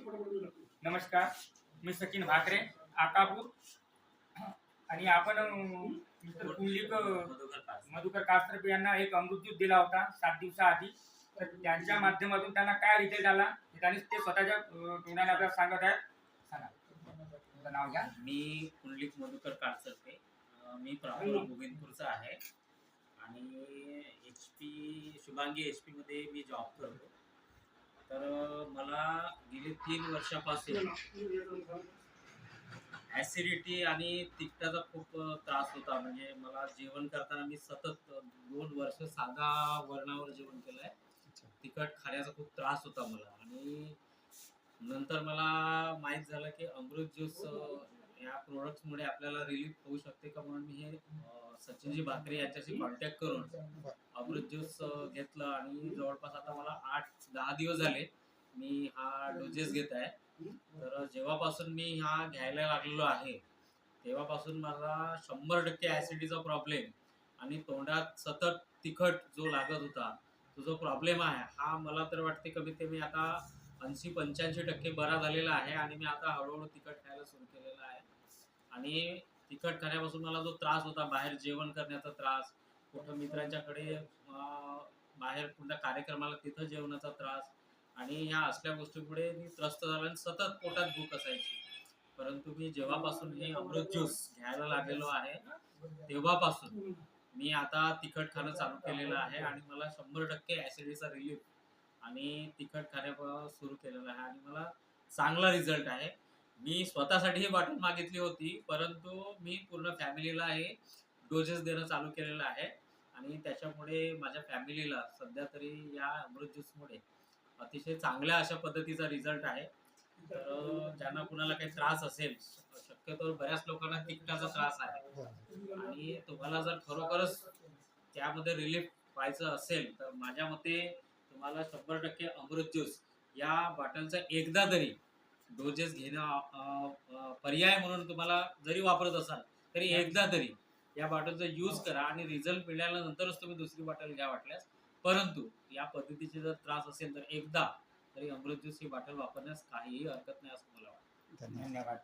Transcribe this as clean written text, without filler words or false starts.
नमस्कार, मी सचिन भाकरे, आकापूर. आणि आपण मिस्टर कुंडलिक मधुकर कास्त्रप यांना एक अमृत ज्यूस दिला होता 7 दिवसाआधी. तर त्यांच्या माध्यमातून त्यांना काय रिझल्ट आला हे त्यांनी ते स्वतःच्या तोंडाने आपल्याला सांगत आहेत. सांगा, तुमचं नाव घ्या. मी कुंडलिक मधुकर कास्त्रप, मी प्रॉपर गोविंदपूरचा आहे आणि शुभांगी HP मध्ये मी जॉब करतो. तर मला गेली 3 वर्षापासून ऍसिडिटी आणि तिखटाचा खूप त्रास होता. म्हणजे मला जेवण करताना मी सतत 2 वर्ष साधा वरणावर जेवण केलंय. तिखट खाण्याचा खूप त्रास होता मला आणि नंतर मला माहीत झालं की अमृत ज्यूस या प्रोडक्ट्समुळे आपल्याला रिलीफ होऊ शकते का, म्हणून मी हे सचिनजी भाकरे यांच्याशी कॉन्टॅक्ट करून अमृत ज्यूस घेतलं आणि जवळपास आता मला 8-10 दिवस झाले मी हा डोजेस घेत आहे. तर जेव्हापासून मी हा घ्यायला लागलेलो आहे तेव्हापासून मला 100% ऍसिडिटीचा प्रॉब्लेम आणि तोंडात सतत तिखट जो लागत होता तो जो प्रॉब्लेम आहे हा मला तर वाटते कमीत कमी आता 80-85% बरा झालेला आहे. आणि मी आता हळूहळू तिखट खायला सुरू केलेलं आहे. आणि तिखट खाण्यापासून मला जो त्रास होता, बाहेर जेवण करण्याचा त्रास, कुठं मित्रांच्याकडे बाहेर कुठल्या कार्यक्रमाला तिथं जेवणाचा त्रास आणि ह्या असल्या गोष्टीमुळे मी त्रस्त झालो आणि सतत पोटात भूक असायची. परंतु मी जेव्हापासून हे अमृत ज्यूस घ्यायला लागलेलो आहे तेव्हापासून मी आता तिखट खाणं चालू केलेलं आहे आणि मला 100% ऍसिडिटीचा रिलीफ आणि तिखट खाण्या सुरू केलेलं आहे आणि मला चांगला रिझल्ट आहे. मी स्वतःसाठी ही बॉटल मागितली होती, परंतु मी पूर्ण फॅमिलीला हे डोजेस देणं चालू केलेलं आहे आणि त्याच्यामुळे माझ्या फॅमिलीला सध्या तरी या अमृत ज्यूसमुळे अतिशय चांगल्या अशा पद्धतीचा रिझल्ट आहे. तर ज्यांना कुणाला काही त्रास असेल, शक्यतो बऱ्याच लोकांना तिखटाचा त्रास आहे आणि तुम्हाला जर खरोखरच त्यामध्ये रिलीफ व्हायचं असेल तर माझ्या मते तुम्हाला 100% अमृत ज्यूस या बॉटलचा एकदा तरी डोजेस घेणं पर्याय म्हणून तुम्हाला जरी वापरत असाल तरी एकदा तरी या बॉटलचा यूज करा आणि रिझल्ट मिळाल्यानंतरच तुम्ही दुसरी बॉटल घ्या वाटल्यास. परंतु या पद्धतीचे जर त्रास असेल तर एकदा तरी अमृत ज्यूस ही बॉटल वापरण्यास काहीही हरकत नाही असं मला वाटतं. धन्यवाद.